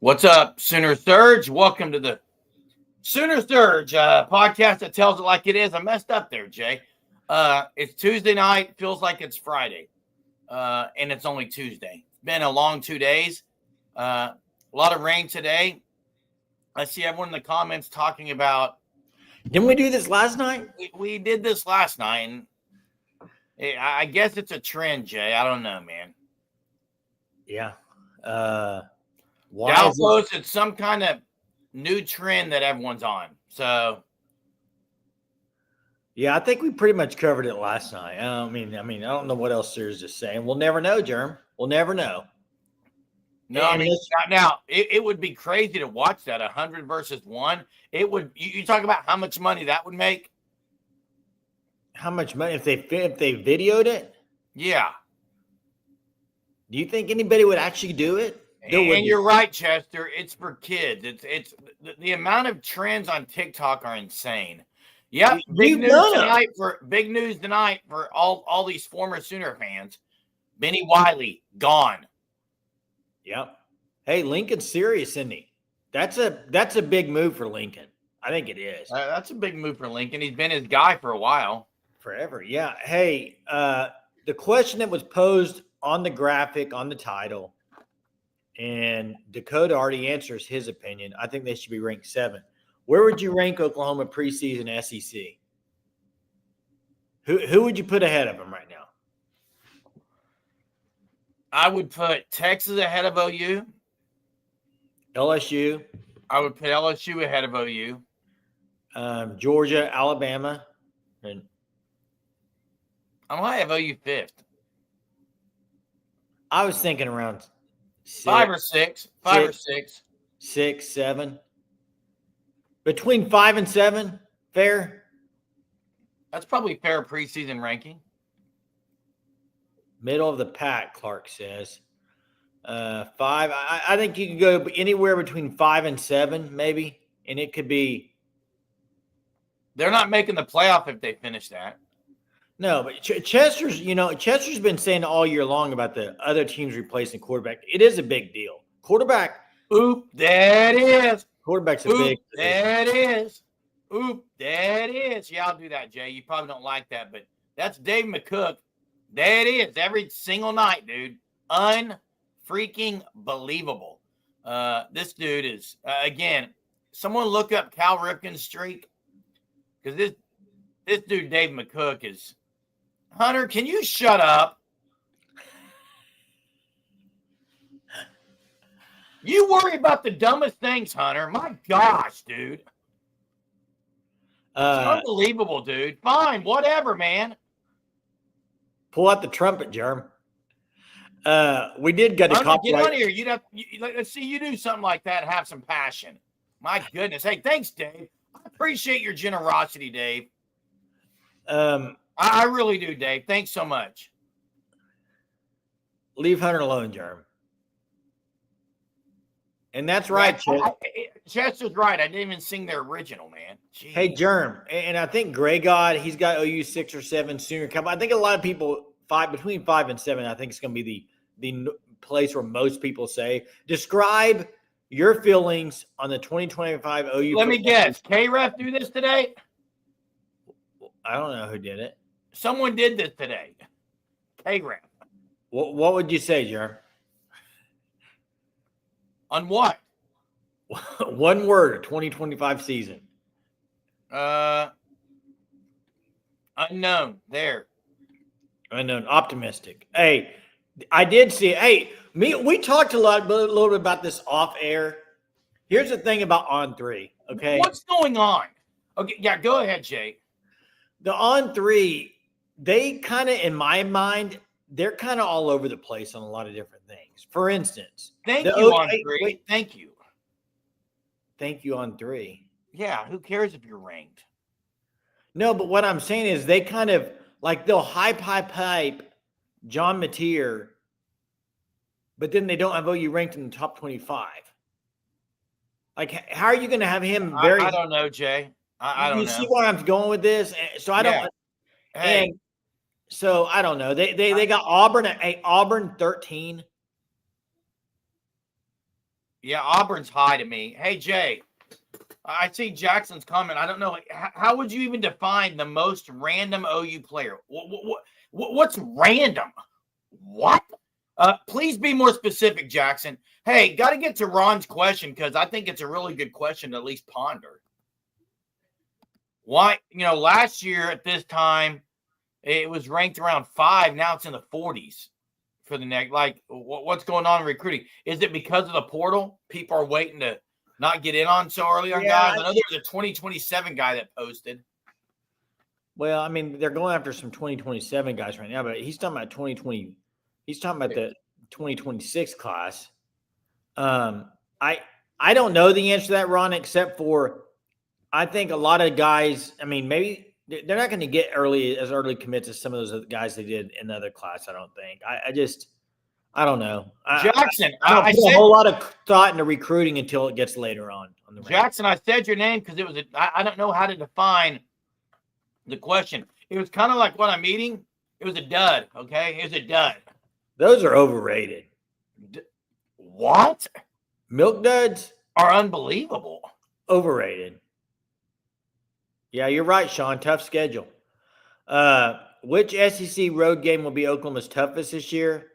What's up, Sooner Surge? Welcome to the Sooner Surge podcast that tells it like it is. I messed up there, Jay. It's Tuesday night. Feels like it's Friday, and it's only Tuesday. It's been a long 2 days. A lot of rain today. I see everyone in the comments talking about. Didn't we do this last night? We did this last night, and I guess it's a trend, Jay. I don't know, man. Yeah. Dow posted some kind of new trend that everyone's on. So, yeah, I think we pretty much covered it last night. I don't know what else there's to say. We'll never know, Germ. We'll never know. No, I mean, now it would be crazy to watch that 100 versus 1. It would. You talk about how much money that would make. How much money if they videoed it? Yeah. Do you think anybody would actually do it? And you're right, Chester. It's for kids. It's the amount of trends on TikTok are insane. Yep. Big news tonight for all these former Sooner fans. Benny Wiley gone. Yep. Hey, Lincoln's serious, isn't he? That's a big move for Lincoln. I think it is. That's a big move for Lincoln. He's been his guy for a while. Forever. Yeah. Hey, the question that was posed on the graphic on the title, and Dakota already answers his opinion. I think they should be ranked 7. Where would you rank Oklahoma preseason SEC? Who would you put ahead of them right now? I would put Texas ahead of OU. LSU. I would put LSU ahead of OU. Georgia, Alabama. And I might have OU 5th. I was thinking around 5 or 6. 6, 7. Between 5 and 7, fair? That's probably fair preseason ranking. Middle of the pack, Clark says. 5. I think you could go anywhere between 5 and 7, maybe. And it could be. They're not making the playoff if they finish that. No, but Chester's been saying all year long about the other teams replacing quarterback. It is a big deal. Quarterback. Oop, that is. Quarterback's a big. That is. Oop, that is. Yeah, I'll do that, Jay. You probably don't like that, but that's Dave McCook. That is every single night, dude. Unfreaking believable. This dude is again. Someone look up Cal Ripken's streak because this dude Dave McCook is. Hunter, can you shut up? You worry about the dumbest things, Hunter. My gosh, dude. It's unbelievable, dude. Fine, whatever, man. Pull out the trumpet, Jerm. We did get a copyright. Get on here. Let's see you do something like that. Have some passion. My goodness. Hey, thanks, Dave. I appreciate your generosity, Dave. I really do, Dave. Thanks so much. Leave Hunter alone, Jerm. And that's right, Chester's right. I didn't even sing their original, man. Jeez. Hey, Germ. And I think Gray God, he's got OU 6 or 7 Sooner Cup. I think a lot of people, between 5 and 7, I think it's going to be the place where most people say, describe your feelings on the 2025 OU. Let me guess. K-Ref do this today? I don't know who did it. Someone did this today. K-Ref. What would you say, Jerm? On what? One word, 2025 season. Unknown. There. Unknown. Optimistic. Hey, I did see. Hey, we talked a little bit about this off air. Here's the thing about On 3. Okay. What's going on? Okay. Yeah. Go ahead, Jay. The On 3, they kind of, in my mind, they're kind of all over the place on a lot of different things. For instance, thank you On 3. Thank you. Thank you On 3. Yeah, who cares if you're ranked? No, but what I'm saying is they kind of like they'll hype John Mateer, but then they don't have OU ranked in the top 25. Like, how are you going to have him? I don't know, Jay. I don't know. You see where I'm going with this? So I don't. Yeah. Hey. And so I don't know. They got Auburn at Auburn 13. Yeah, Auburn's high to me. Hey, Jay, I see Jackson's comment. I don't know. How would you even define the most random OU player? What's random? What? Please be more specific, Jackson. Hey, got to get to Ron's question because I think it's a really good question to at least ponder. Why, last year at this time, it was ranked around 5. Now it's in the 40s for the next. Like, what's going on in recruiting? Is it because of the portal? People are waiting to not get in on so early on guys? I know there's a 2027 guy that posted. Well, I mean, they're going after some 2027 guys right now, but he's talking about 2020. He's talking about the 2026 class. I don't know the answer to that, Ron, except for I think a lot of guys, I mean, maybe they're not going to get as early commits as some of those other guys they did in the other class, I don't think. I don't know. Jackson, I don't put a whole lot of thought into recruiting until it gets later on the Jackson, I said your name because I don't know how to define the question. It was kind of like what I'm eating. It was a dud, okay? It was a dud. Those are overrated. What? Milk duds are unbelievable. Overrated. Yeah, you're right, Sean. Tough schedule. Which SEC road game will be Oklahoma's toughest this year?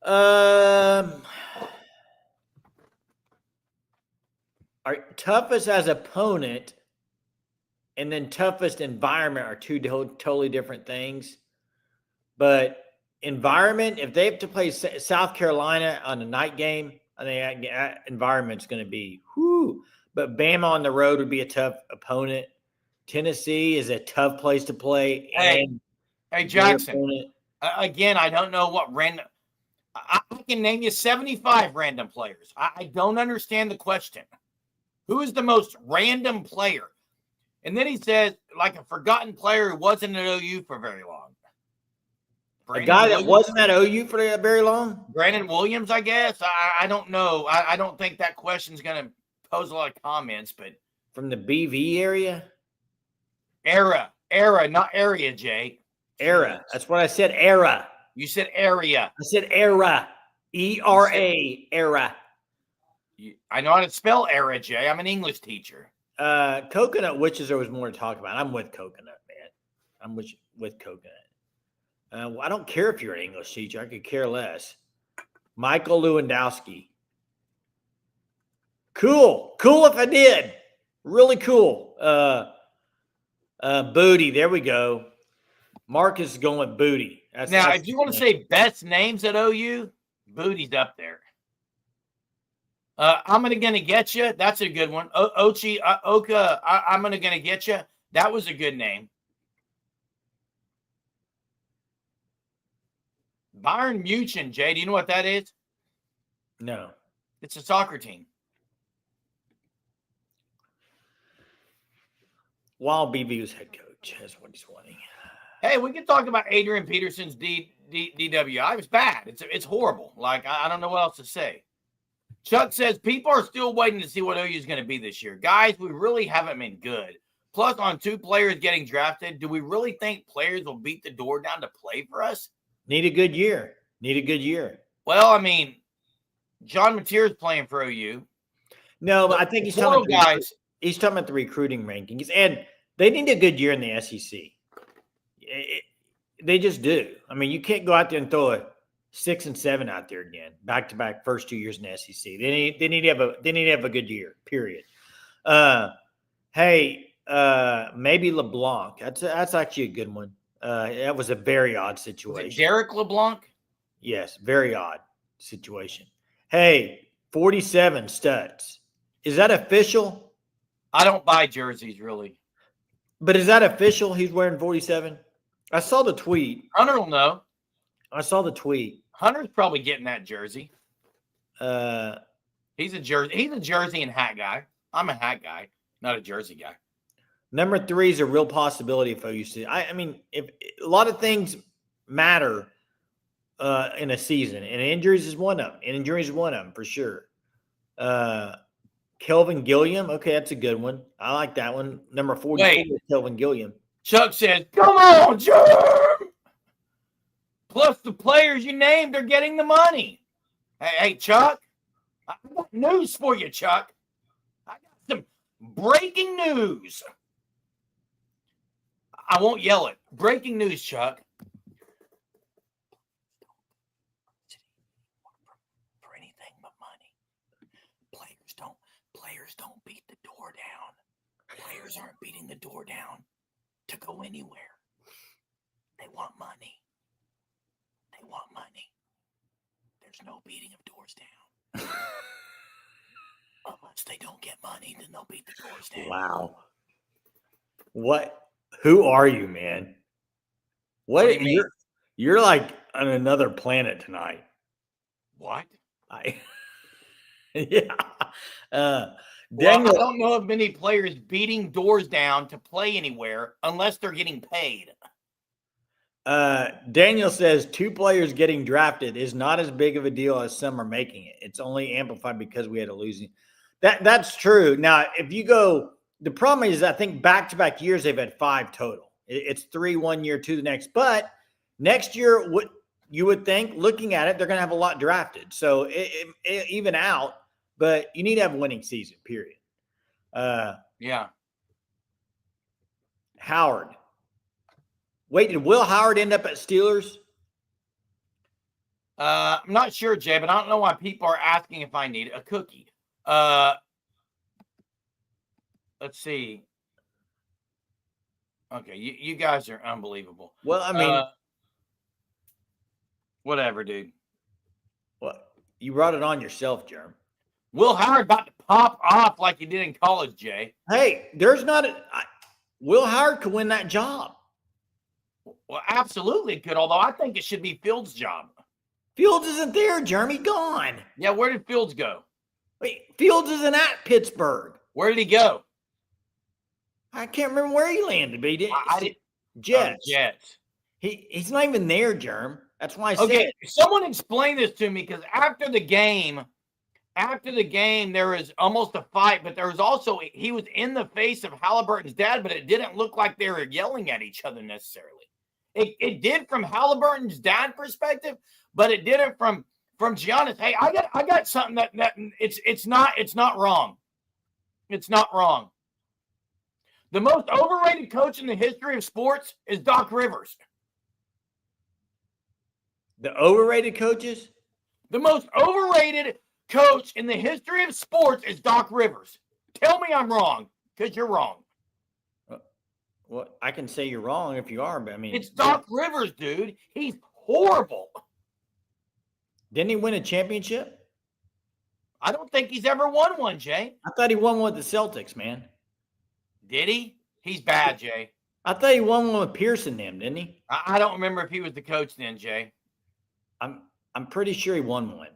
Our toughest as opponent and then toughest environment are two totally different things. But environment, if they have to play South Carolina on a night game, I think that environment's going to be whoo. But Bama on the road would be a tough opponent. Tennessee is a tough place to play. Hey Jackson. Again, I don't know what random. I can name you 75 random players. I don't understand the question. Who is the most random player? And then he says, like a forgotten player who wasn't at OU for very long. A guy that wasn't at OU for very long? Brandon Williams, I guess. I don't know. I don't think that question's going to pose a lot of comments, but. From the BV area? Era, not area, Jay. Era. That's what I said, era. You said area. I said era. E-R-A, era. I know how to spell era, Jay. I'm an English teacher. Coconut witches, there was more to talk about. I'm with coconut, man. I'm with coconut. I don't care if you're an English teacher. I could care less. Michael Lewandowski. Cool. Cool if I did. Really cool. Booty. There we go. Marcus is going with Booty. Now, if you want to say best names at OU, Booty's up there. I'm going to get you. That's a good one. Oka, I'm going to get you. That was a good name. Bayern Munich, Jay. Do you know what that is? No. It's a soccer team. While BB was head coach, that's what he's wanting. Hey, we can talk about Adrian Peterson's DWI. It's bad. It's horrible. Like, I don't know what else to say. Chuck says, people are still waiting to see what OU is going to be this year. Guys, we really haven't been good. Plus, on 2 players getting drafted, do we really think players will beat the door down to play for us? Need a good year. Well, I mean, John Mateer's playing for OU. No, but I think he's talking about the recruiting rankings. And they need a good year in the SEC. They just do. I mean, you can't go out there and throw a 6 and 7 out there again, back-to-back first 2 years in the SEC. They need to have a good year. Period. Maybe LeBlanc. That's actually a good one. That was a very odd situation. Was it Derek LeBlanc? Yes, very odd situation. Hey, 47 studs. Is that official? I don't buy jerseys, really. But is that official? He's wearing 47? I saw the tweet. Hunter will know. I saw the tweet. Hunter's probably getting that jersey. He's a jersey and hat guy. I'm a hat guy, not a jersey guy. Number 3 is a real possibility for OU. I mean, if a lot of things matter in a season, and injuries is one of them. For sure. Kelvin Gilliam. Okay, that's a good one. I like that one. Number 44 is Kelvin Gilliam. Chuck says, come on, Germ! Plus the players you named are getting the money. Hey, Chuck, I got news for you, Chuck. I got some breaking news. I won't yell it. Breaking news, Chuck. For anything but money. Players don't beat the door down. Players aren't beating the door down to go anywhere. They want money. They want money. There's no beating of doors down. Unless they don't get money, then they'll beat the doors down. Wow. What? Who are you, man? What do you mean? You're like on another planet tonight. What? Yeah. Daniel, I don't know of many players beating doors down to play anywhere unless they're getting paid. Daniel says 2 players getting drafted is not as big of a deal as some are making it. It's only amplified because we had a losing. That's true. Now, if you go, the problem is I think back-to-back years they've had 5 total. It's 3 1 year, 2 the next. But next year, what you would think, looking at it, they're going to have a lot drafted. So it even out. But you need to have a winning season, period. Yeah. Howard. Wait, did Will Howard end up at Steelers? I'm not sure, Jay, but I don't know why people are asking if I need a cookie. Let's see. Okay, you guys are unbelievable. Well, I mean, whatever, dude. What? You brought it on yourself, Jerm. Will Howard about to pop off like he did in college, Jay. Hey, there's not Will Howard could win that job. Well, absolutely could, although I think it should be Fields' job. Fields isn't there, Jeremy. Gone. Yeah, where did Fields go? Wait, Fields isn't at Pittsburgh. Where did he go? I can't remember where he landed, but he did. Jets. Jets. He's not even there, Jerm. That's why I said. Okay, someone explain this to me, because after the game, there was almost a fight, but there was also, he was in the face of Halliburton's dad, but it didn't look like they were yelling at each other necessarily. It did from Halliburton's dad perspective, but it didn't from Giannis. Hey, I got something that it's not wrong. It's not wrong. The most overrated coach in the history of sports is Doc Rivers. The overrated coaches? The most overrated coach in the history of sports is Doc Rivers. Tell me I'm wrong, because you're wrong. Well, I can say you're wrong if you are, but I mean, it's Doc Rivers, dude. He's horrible. Didn't he win a championship? I don't think he's ever won one, Jay. I thought he won one with the Celtics, man. Did he? He's bad, Jay. I thought he won one with Pearson then, didn't he? I don't remember if he was the coach then, Jay. I'm pretty sure he won one.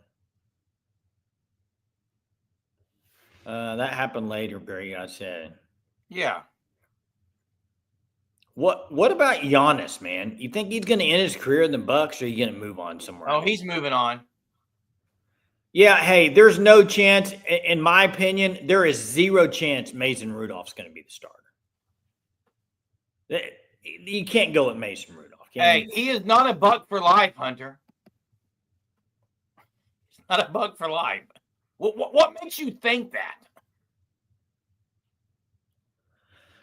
That happened later, Barry, I said. Yeah. What about Giannis, man? You think he's going to end his career in the Bucks, or are you going to move on somewhere else? He's moving on. Yeah, hey, there's no chance. In my opinion, there is 0 chance Mason Rudolph's going to be the starter. You can't go with Mason Rudolph. Hey, he is not a Buck for life, Hunter. He's not a Buck for life. What makes you think that?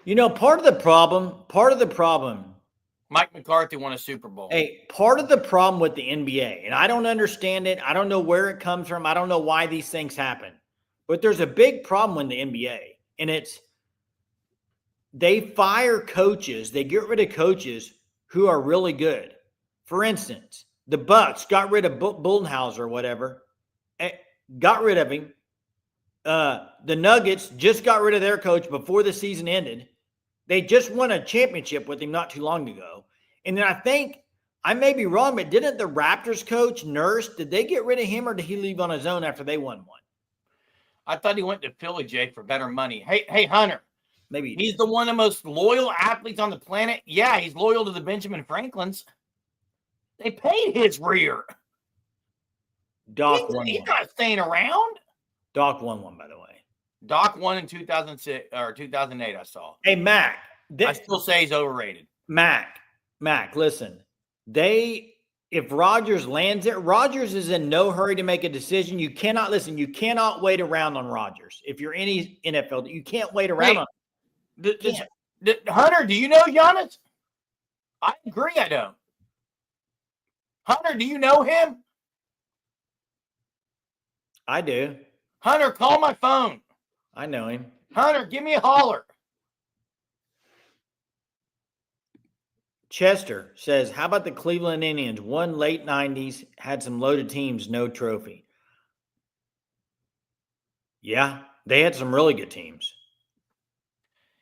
You know, part of the problem. Mike McCarthy won a Super Bowl. Hey, part of the problem with the NBA, and I don't understand it. I don't know where it comes from. I don't know why these things happen. But there's a big problem in the NBA, and it's they fire coaches. They get rid of coaches who are really good. For instance, the Bucks got rid of Budenholzer or whatever. Got rid of him. The Nuggets just got rid of their coach before the season ended. They just won a championship with him not too long ago. And then I think, I may be wrong, but didn't the Raptors coach, Nurse, did they get rid of him, or did he leave on his own after they won one? I thought he went to Philly, Jay, for better money. Hey, Hunter. Maybe he's the one of the most loyal athletes on the planet. Yeah, he's loyal to the Benjamin Franklins. They paid his rear. Doc won. He's not staying around. Doc won one, by the way. Doc won in 2006 or 2008. I saw. Hey, Mac. I still say he's overrated. Mac, listen. They if Rodgers lands it, Rodgers is in no hurry to make a decision. You cannot listen. You cannot wait around on Rodgers. If you're any NFL, you can't wait around on him. Hunter, do you know Giannis? I agree, I don't. Hunter, do you know him? I do. Hunter, call my phone. I know him. Hunter, give me a holler. Chester says, how about the Cleveland Indians? Won late 90s, had some loaded teams, no trophy. Yeah, they had some really good teams.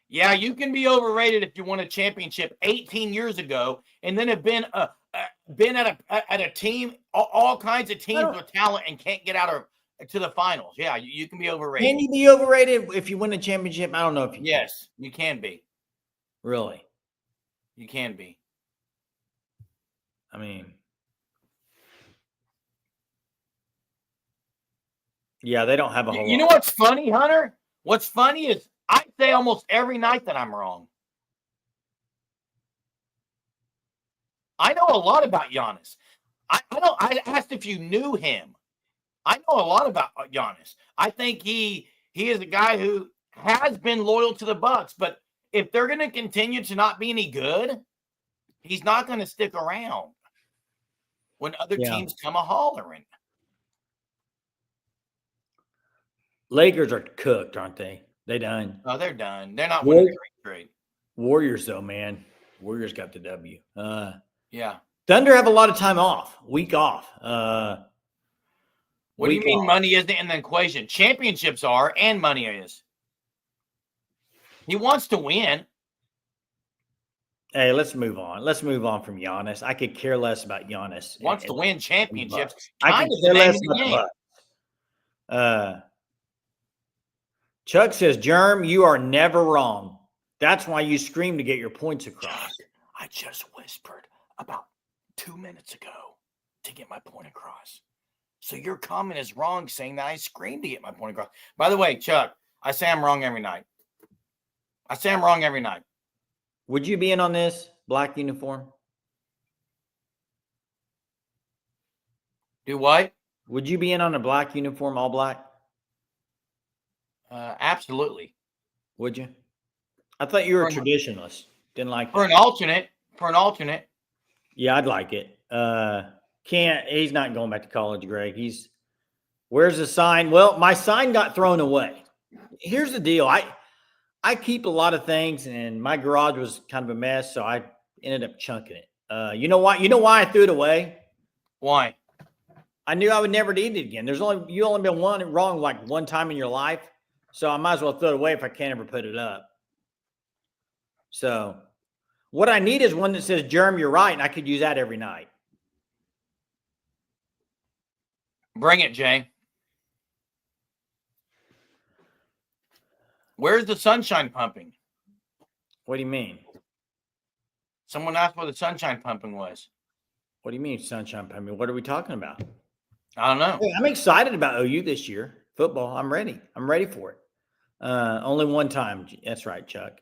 Yeah, you can be overrated if you won a championship 18 years ago and then have been at a team, all kinds of teams with talent and can't get out to the finals. Yeah, you can be overrated. Can you be overrated if you win a championship? I don't know if you can. Yes, you can be. Really? You can be. I mean, yeah, they don't have a whole lot. You know what's funny, Hunter? What's funny is I say almost every night that I'm wrong. I know a lot about Giannis. I asked if you knew him. I know a lot about Giannis. I think he is a guy who has been loyal to the Bucks, but if they're going to continue to not be any good, he's not going to stick around when other teams come a hollering. Lakers are cooked, aren't they? They done. Oh, they're done. They're not winning the trade. Warriors, though, man. Warriors got the W. Yeah. Thunder have a lot of time off, week off. What do you mean money isn't in the equation? Championships are, and money is. He wants to win. Hey, let's move on. Let's move on from Giannis. I could care less about Giannis. Wants to win championships. I could care less about the Bucks. Chuck says, Germ, you are never wrong. That's why you scream to get your points across. I just whispered about 2 minutes ago to get my point across. So your comment is wrong saying that I screamed to get my point across. By the way, Chuck, I say I'm wrong every night. I say I'm wrong every night. Would you be in on this black uniform? Do what? Would you be in on a black uniform, all black? Absolutely. Would you? I thought you were a traditionalist. Didn't like that. For an alternate. Yeah, I'd like it. He's not going back to college, Greg. Where's the sign? Well, my sign got thrown away. Here's the deal. I keep a lot of things, and my garage was kind of a mess, so I ended up chunking it. You know why? You know why I threw it away? Why? I knew I would never need it again. You only been wrong like one time in your life, so I might as well throw it away if I can't ever put it up. So what I need is one that says, Germ, you're right, and I could use that every night. Bring it, Jay. Where's the sunshine pumping? What do you mean? Someone asked what the sunshine pumping was. What do you mean sunshine pumping? What are we talking about? I don't know. Hey, I'm excited about OU this year. Football. I'm ready. I'm ready for it. Only one time. That's right, Chuck.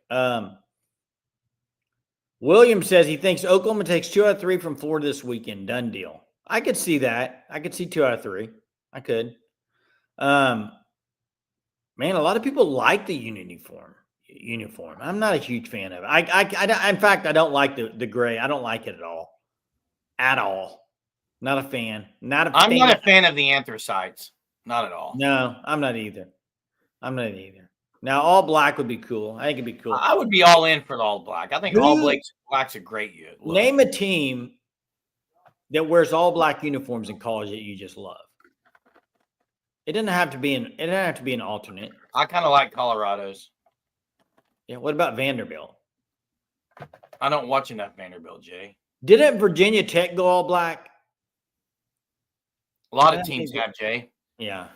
William says he thinks Oklahoma takes 2 out of 3 from Florida this weekend. Done deal. I could see that. I could see 2 out of 3. I could. Man, a lot of people like the uniform. I'm not a huge fan of it. In fact, I don't like the gray. I don't like it at all. At all. Not a fan. I'm not a fan of the anthracites. Not at all. No, I'm not either. Now, all black would be cool. I think it'd be cool. I would be all in for the all black. I think all black's a great look. Name a team that wears all black uniforms in college that you just love. It doesn't have to be an alternate. I kind of like Colorado's. Yeah. What about Vanderbilt? I don't watch enough Vanderbilt, Jay. Didn't Virginia Tech go all black? A lot of teams have, Jay. Yeah.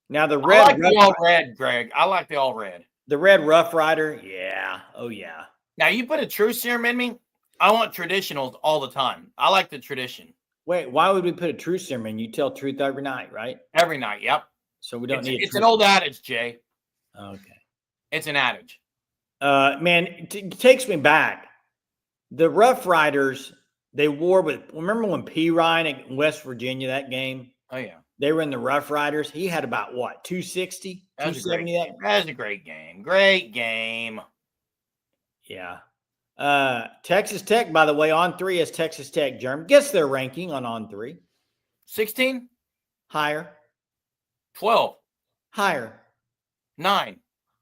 Now the red. I like the all red, Greg. I like the all red. The red Rough Rider. Yeah. Oh yeah. Now you put a truth serum in me. I want traditionals all the time. I like the tradition. Wait, why would we put a truth serum in? You tell truth every night, right? Every night, yep. So we don't need. It's an old adage, Jay. Okay. It's an adage. Man, it takes me back. The Rough Riders, They wore, but remember when P. Ryan at West Virginia, that game? Oh, yeah. They were in the Rough Riders. He had about what, 260, That was 270? That was a great game. Great game. Yeah. Texas Tech, by the way, on 3 is Texas Tech. Germ. Guess their ranking on 3. 16, Higher. 12, Higher. 9,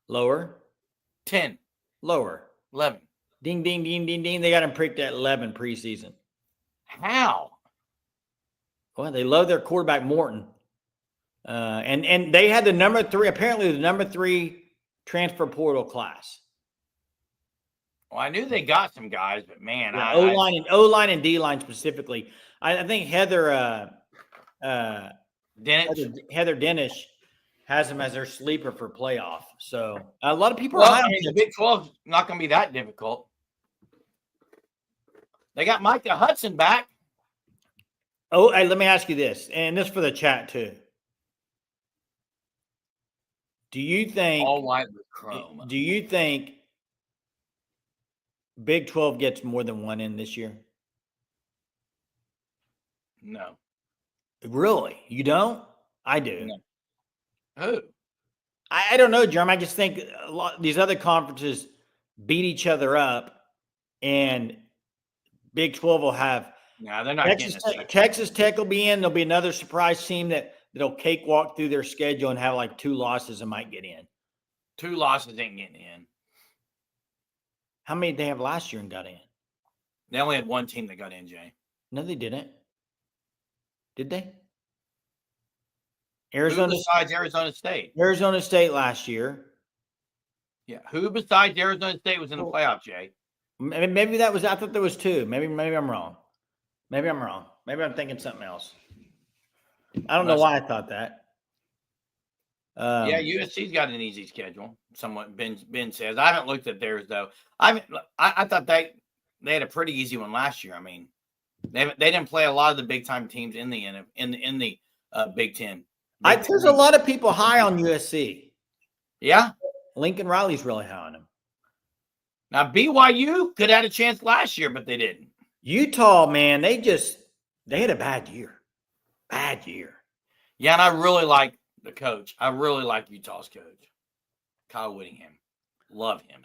Lower. 10, Lower. 11. Ding, ding, ding, ding, ding. They got him pricked at 11 preseason. How? Well, they love their quarterback, Morton. And they had the number 3, apparently the number 3 transfer portal class. Well, I knew they got some guys, but man, Yeah, O-line and D-line specifically. I think Heather Dennis has them as their sleeper for playoff. So a lot of people are high on the Big 12 is not going to be that difficult. They got Micah Hudson back. Oh, hey, let me ask you this, and this for the chat too. Do you think all white with chrome? Do you think Big 12 gets more than one in this year? No. Really? You don't? I do. No. Who? I don't know, Jerm. I just think a lot these other conferences beat each other up, and Big 12 will have. No, they're not Texas Tech will be in. There'll be another surprise team that'll cakewalk through their schedule and have like 2 losses and might get in. 2 losses ain't getting in. How many did they have last year and got in? They only had 1 team that got in, Jay. No, they didn't. Did they? Who besides Arizona State? Arizona State last year. Yeah. Who besides Arizona State was in the playoff, Jay? Maybe that was. I thought there was 2. Maybe I'm wrong. Maybe I'm thinking something else. I don't know why I thought that. Yeah, USC's got an easy schedule. Somewhat, Ben says. I haven't looked at theirs though. I thought they had a pretty easy one last year. I mean, they didn't play a lot of the big time teams in the Big Ten. There's a lot of people high on USC. Yeah, Lincoln Riley's really high on them. Now BYU could have had a chance last year, but they didn't. Utah, man, they had a bad year. Bad year. Yeah, and I really like the coach. I really like Utah's coach, Kyle Whittingham. Love him.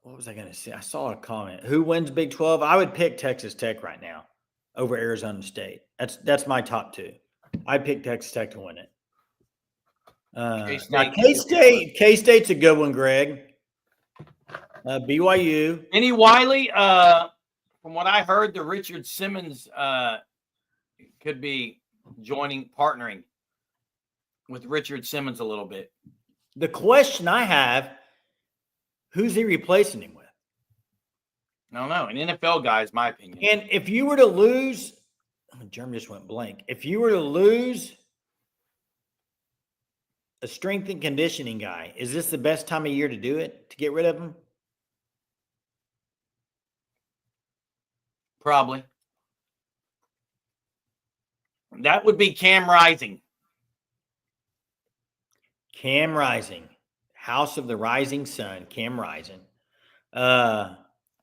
What was I going to say? I saw a comment. Who wins Big 12? I would pick Texas Tech right now over Arizona State. That's my top 2. I'd pick Texas Tech to win it. K-State's a good one, Greg. BYU. Vinny Wiley, from what I heard, the Richard Simmons could be partnering with Richard Simmons a little bit. The question I have, who's he replacing him with? I don't know. An NFL guy is my opinion. And if you were to lose, Jerm just went blank. If you were to lose a strength and conditioning guy, is this the best time of year to do it, to get rid of him? Probably. That would be Cam Rising. Cam Rising. House of the Rising Sun. Cam Rising.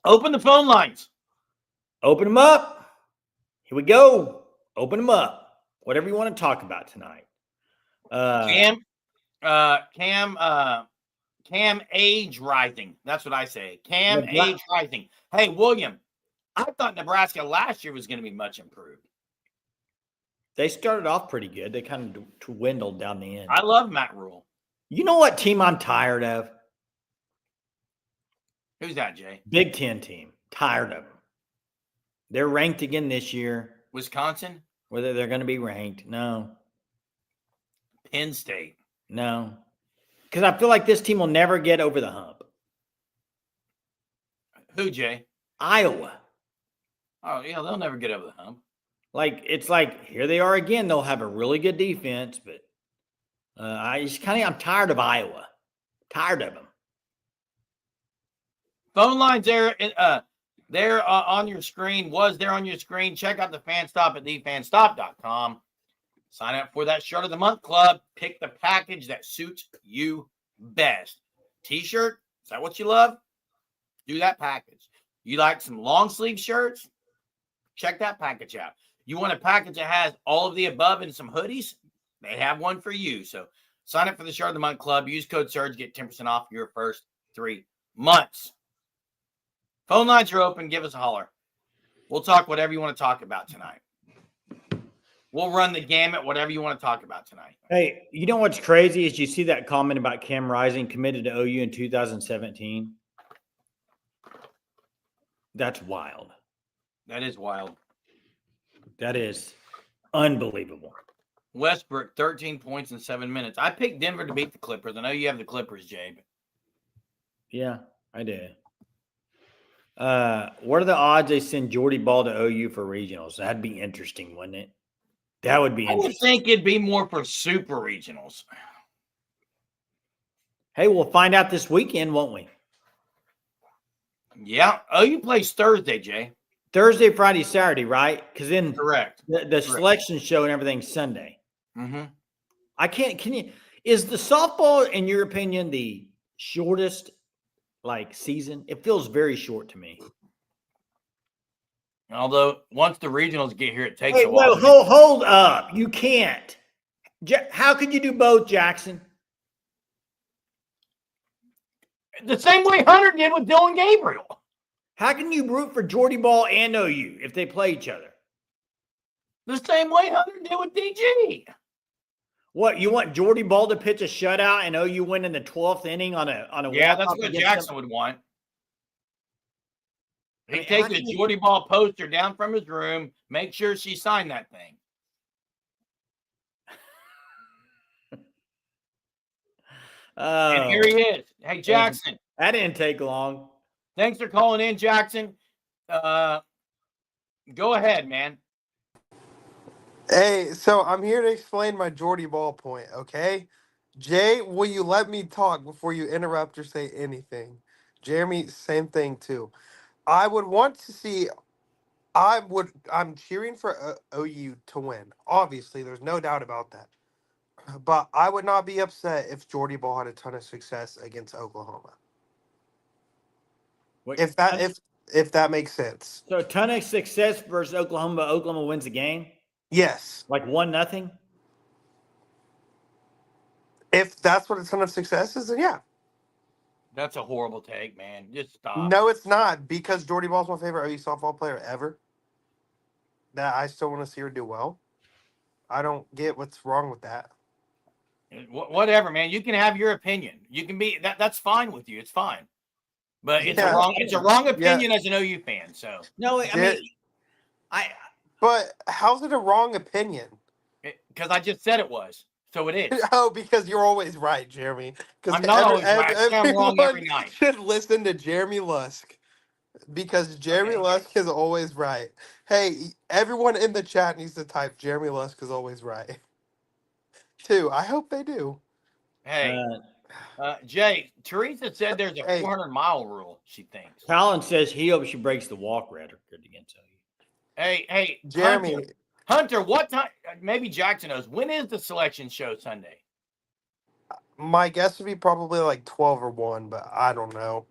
Open the phone lines. Open them up. Here we go. Open them up. Whatever you want to talk about tonight. Cam Age Rising. That's what I say. Age Rising. Hey, William, I thought Nebraska last year was going to be much improved. They started off pretty good. They kind of dwindled down the end. I love Matt Rule. You know what team I'm tired of? Who's that, Jay? Big Ten team. Tired of them. They're ranked again this year. Wisconsin? Whether they're going to be ranked. No. Penn State? No. Because I feel like this team will never get over the hump. Who, Jay? Iowa. Oh, yeah, they'll never get over the hump. It's like, here they are again. They'll have a really good defense, but I'm tired of Iowa. Tired of them. Phone lines there on your screen. Was there on your screen. Check out the Fan Stop at thefanstop.com. Sign up for that Shirt of the Month Club. Pick the package that suits you best. T-shirt, is that what you love? Do that package. You like some long sleeve shirts? Check that package out. You want a package that has all of the above and some hoodies? They have one for you. So sign up for the Shirt of the Month Club. Use code SURGE. Get 10% off your first 3 months. Phone lines are open. Give us a holler. We'll talk whatever you want to talk about tonight. We'll run the gamut, whatever you want to talk about tonight. Hey, you know what's crazy is you see that comment about Cam Rising committed to OU in 2017. That's wild. That is wild. That is unbelievable. Westbrook, 13 points in 7 minutes. I picked Denver to beat the Clippers. I know you have the Clippers, Jay. But... Yeah, I did. What are the odds they send Jordy Ball to OU for regionals? That'd be interesting, wouldn't it? That would be I would interesting. think it'd be more for super regionals. Hey, we'll find out this weekend, won't we? Yeah. OU plays Thursday, Jay. Thursday, Friday, Saturday, right? Because then Correct. The selection show and everything's Sunday. Mm-hmm. Is the softball, in your opinion, the shortest season? It feels very short to me. Although once the regionals get here, it takes a while. Hold up. You can't. How could you do both, Jackson? The same way Hunter did with Dylan Gabriel. How can you root for Jordy Ball and OU if they play each other? The same way Hunter did with DG. What, you want Jordy Ball to pitch a shutout and OU win in the 12th inning on a Yeah, that's what Jackson would want. He takes a Jordy Ball poster down from his room, make sure she signed that thing. And here he is. Hey, Jackson. That didn't take long. Thanks for calling in, Jackson. Go ahead, man. Hey, so I'm here to explain my Jordy Ball point, okay? Jay, will you let me talk before you interrupt or say anything? Jeremy, same thing too. I would want to see. I'm cheering for OU to win. Obviously, there's no doubt about that. But I would not be upset if Jordy Ball had a ton of success against Oklahoma. Wait, If that makes sense. So a ton of success versus Oklahoma. Oklahoma wins the game. Yes. 1-0. If that's what a ton of success is, then yeah. That's a horrible take, man. Just stop. No, it's not, because Jordy Ball's my favorite OU softball player ever. That I still want to see her do well. I don't get what's wrong with that. Whatever, man. You can have your opinion. You can be that's fine with you. It's fine. But it's a wrong opinion as an OU fan. So no, But how's it a wrong opinion? Because I just said it was. So it is. Oh, because you're always right, Jeremy. I'm not always right. I'm wrong every night. Should listen to Jeremy Lusk, because Jeremy Lusk is always right. Hey, everyone in the chat needs to type Jeremy Lusk is always right. Too. I hope they do. Hey, Jay, Teresa said there's a 400-mile rule, she thinks. Colin says he hopes she breaks the walk record against OU. Hey, Jeremy. Hunter, what time? Maybe Jackson knows. When is the selection show Sunday? My guess would be probably 12 or 1, but I don't know.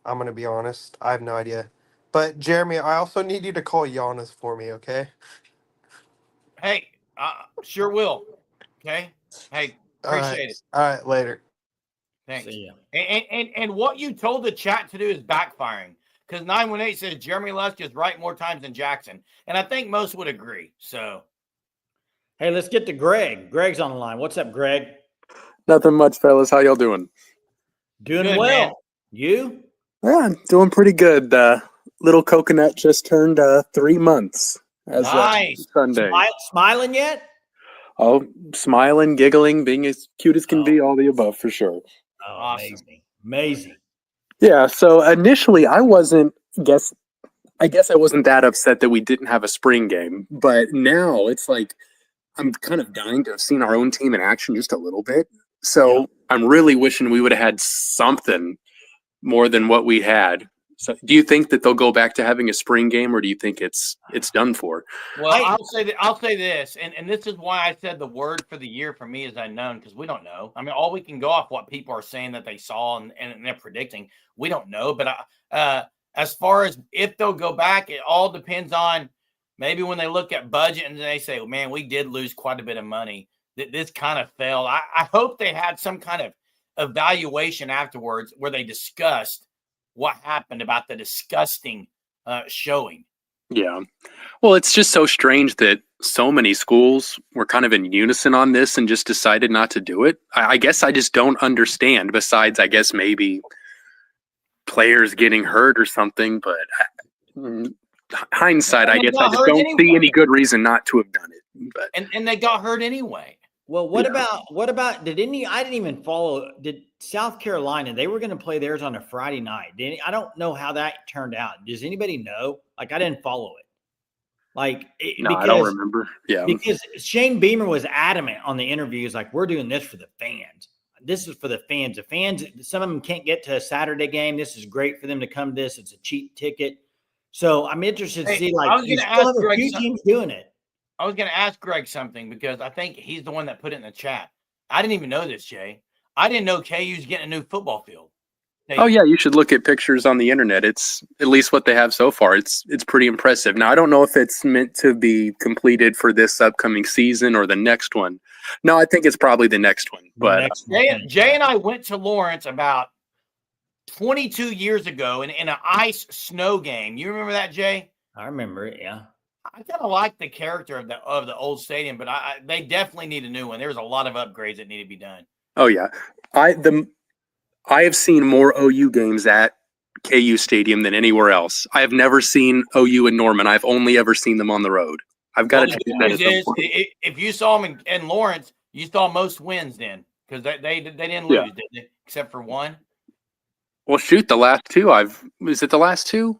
I'm going to be honest. I have no idea. But, Jeremy, I also need you to call Giannis for me, okay? Hey, sure will. Okay? Hey, appreciate it. All right, later. Thanks. See ya. And what you told the chat to do is backfiring. Because 918 says Jeremy Lusk is right more times than Jackson. And I think most would agree. So, hey, let's get to Greg. Greg's on the line. What's up, Greg? Nothing much, fellas. How y'all doing? Doing good, well. man. You? Yeah, I'm doing pretty good. Little coconut just turned 3 months as nice. Sunday. Smiling yet? Oh, smiling, giggling, being as cute as can be, all the above for sure. Oh, awesome. Amazing. Yeah, so initially I guess I wasn't that upset that we didn't have a spring game, but now it's like I'm kind of dying to have seen our own team in action just a little bit. So I'm really wishing we would have had something more than what we had. So do you think that they'll go back to having a spring game, or do you think it's done for? Well, I'll say this, and this is why I said the word for the year for me is unknown, because we don't know. I mean, all we can go off what people are saying that they saw and they're predicting. We don't know, but as far as if they'll go back, it all depends on maybe when they look at budget and they say, well, man, we did lose quite a bit of money. This kind of failed. I hope they had some kind of evaluation afterwards where they discussed what happened about the disgusting showing. Yeah. Well, it's just so strange that so many schools were kind of in unison on this and just decided not to do it. I guess I just don't understand, besides, I guess, maybe players getting hurt or something. But hindsight, I guess I just don't see any good reason not to have done it. But. And they got hurt anyway. Well, what about I didn't even follow. Did South Carolina, they were going to play theirs on a Friday night. I don't know how that turned out. Does anybody know? Like, I didn't follow it. No, I don't remember. Yeah. Because Shane Beamer was adamant on the interviews, like, we're doing this for the fans. This is for the fans. The fans, some of them can't get to a Saturday game. This is great for them to come to this. It's a cheap ticket. So I'm interested to see, like, I was going to ask a few teams doing it. I was going to ask Greg something because I think he's the one that put it in the chat. I didn't even know this, Jay. I didn't know KU's getting a new football field. Oh yeah, you should look at pictures on the internet. It's at least what they have so far. It's pretty impressive. Now I don't know if it's meant to be completed for this upcoming season or the next one. No, I think it's probably the next one. But Jay and I went to Lawrence about 22 years ago in an ice snow game. You remember that, Jay? I remember it. Yeah. I kind of like the character of the old stadium, but they definitely need a new one. There's a lot of upgrades that need to be done. Oh yeah, I have seen more OU games at KU Stadium than anywhere else. I have never seen OU in Norman. I've only ever seen them on the road. I've got to take that. If you saw them in Lawrence, you saw most wins then because they didn't lose, did they? Except for one. Well, shoot, the last two. Is it the last two?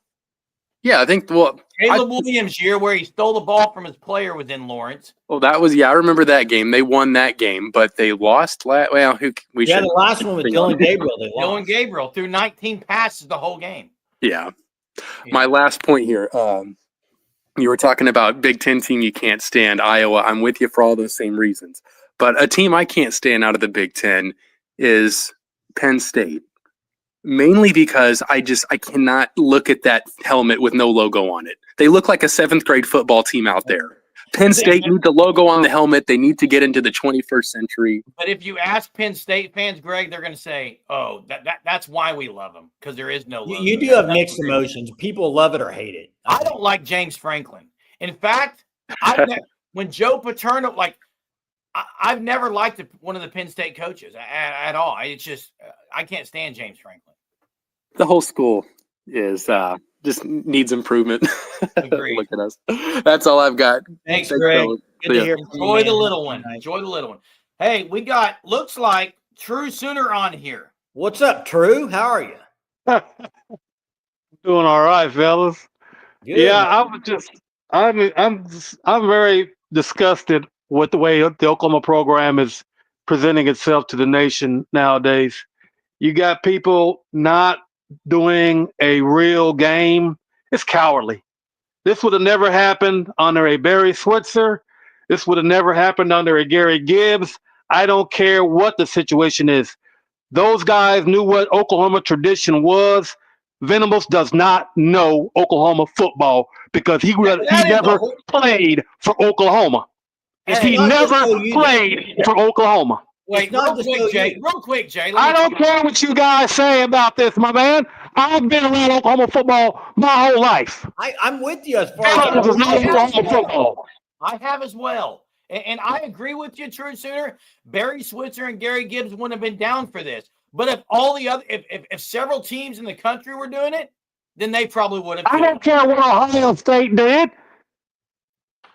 Yeah, I think. Well, Caleb Williams' year where he stole the ball from his player was in Lawrence. Well, that was I remember that game. They won that game, but they lost. The last one with Dylan Gabriel. They lost. Dylan Gabriel threw 19 passes the whole game. Yeah. My last point here. You were talking about Big Ten team you can't stand, Iowa. I'm with you for all those same reasons. But a team I can't stand out of the Big Ten is Penn State. Mainly because I cannot look at that helmet with no logo on it. They look like a 7th grade football team out there. Penn State need the logo on the helmet. They need to get into the 21st century. But if you ask Penn State fans, Greg, they're going to say, "Oh, that's why we love them because there is no logo." You do have mixed emotions. People love it or hate it. I don't like James Franklin. In fact, when Joe Paterno, I've never liked one of the Penn State coaches at all. It's just I can't stand James Franklin. The whole school is just needs improvement. Agreed. Look at us. That's all I've got. Thanks Greg. Good to hear from you. Enjoy the little one. Enjoy the little one. Hey, we got looks like True Sooner on here. What's up, True? How are you? Doing all right, fellas. Good. Yeah, I'm very disgusted with the way the Oklahoma program is presenting itself to the nation nowadays. You got people not doing a real game. It's cowardly. This would have never happened under a Barry Switzer. This would have never happened under a Gary Gibbs. I don't care what the situation is. Those guys knew what Oklahoma tradition was. Venables does not know Oklahoma football because he never played for Oklahoma. He never played for Oklahoma. Wait, real quick, Jay. I don't care what you guys say about this, my man. I've been around Oklahoma football my whole life. I'm with you as far as Oklahoma football. I have as well. And I agree with you, True Sooner. Barry Switzer and Gary Gibbs wouldn't have been down for this. But if all the other, if several teams in the country were doing it, then they probably would have. I don't care what Ohio State did.